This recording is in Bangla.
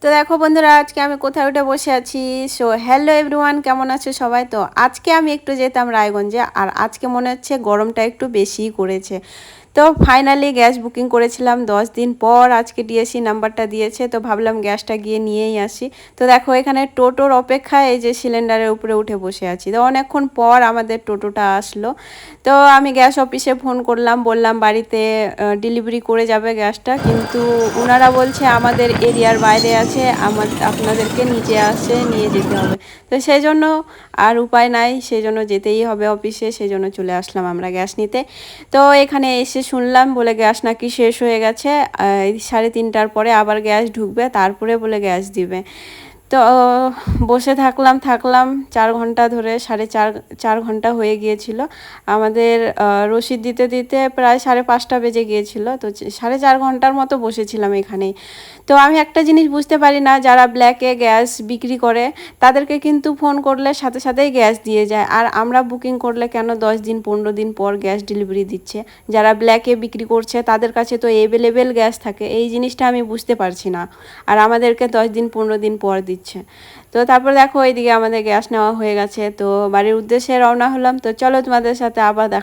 তো দেখো বন্ধুরা, আজকে আমি কোথায় উঠে বসে আছি। সো হ্যালো এভরিওয়ান, কেমন আছো সবাই? তো আজকে আমি একটু যেতাম রায়গঞ্জে, আর আজকে মনে হচ্ছে গরমটা একটু বেশিই করেছে। তো ফাইনালি গ্যাস বুকিং করেছিলাম 10 দিন পর, আজকে ডিএসসি নাম্বারটা দিয়েছে, তো ভাবলাম গ্যাসটা গিয়ে নিয়েই আসি। তো দেখো এখানে টোটোর অপেক্ষায় এই যে সিলিন্ডারের উপরে উঠে বসে আছি। তো অনেকক্ষণ পর আমাদের টোটোটা আসলো। তো আমি গ্যাস অফিসে ফোন করলাম, বললাম বাড়িতে ডেলিভারি করে যাবে গ্যাসটা, কিন্তু ওনারা বলছে আমাদের এরিয়ার বাইরে আছে, আপনাদেরকে নিয়ে যেতে হবে। তো সেই জন্য আর উপায় নাই, সেই জন্য যেতেই হবে অফিসে, সেই জন্য চলে আসলাম আমরা গ্যাস নিতে। তো এখানে এসে শুনলাম বলে গ্যাস নাকি শেষ হয়ে গেছে, 3:30টার পরে আবার গ্যাস ঢুকবে, তারপরে বলে গ্যাস দিবে। তো বসে থাকলাম 4 ঘন্টা ধরে, চার ঘন্টা হয়ে গিয়েছিল। আমাদের রসিদ দিতে দিতে প্রায় 5:30টা বেজে গিয়েছিল। তো 4.5 ঘন্টার মতো বসেছিলাম এখানেই। তো আমি একটা জিনিস বুঝতে পারি না, যারা ব্ল্যাকে গ্যাস বিক্রি করে তাদেরকে কিন্তু ফোন করলে সাথে সাথেই গ্যাস দিয়ে যায়, আর আমরা বুকিং করলে কেন 10 দিন 15 দিন পর গ্যাস ডেলিভারি দিচ্ছে? যারা ব্ল্যাকে বিক্রি করছে তাদের কাছে তো অ্যাভেলেবেল গ্যাস থাকে, এই জিনিসটা আমি বুঝতে পারছি না, আর আমাদেরকে 10 দিন 15 দিন পর দিচ্ছে। তো তারপর দেখো এইদিকে আমাদের গ্যাস নেওয়া হয়ে গেছে, তো বাড়ির উদ্দেশ্যে রওনা হলাম। তো চলো তোমাদের সাথে আবার দেখা।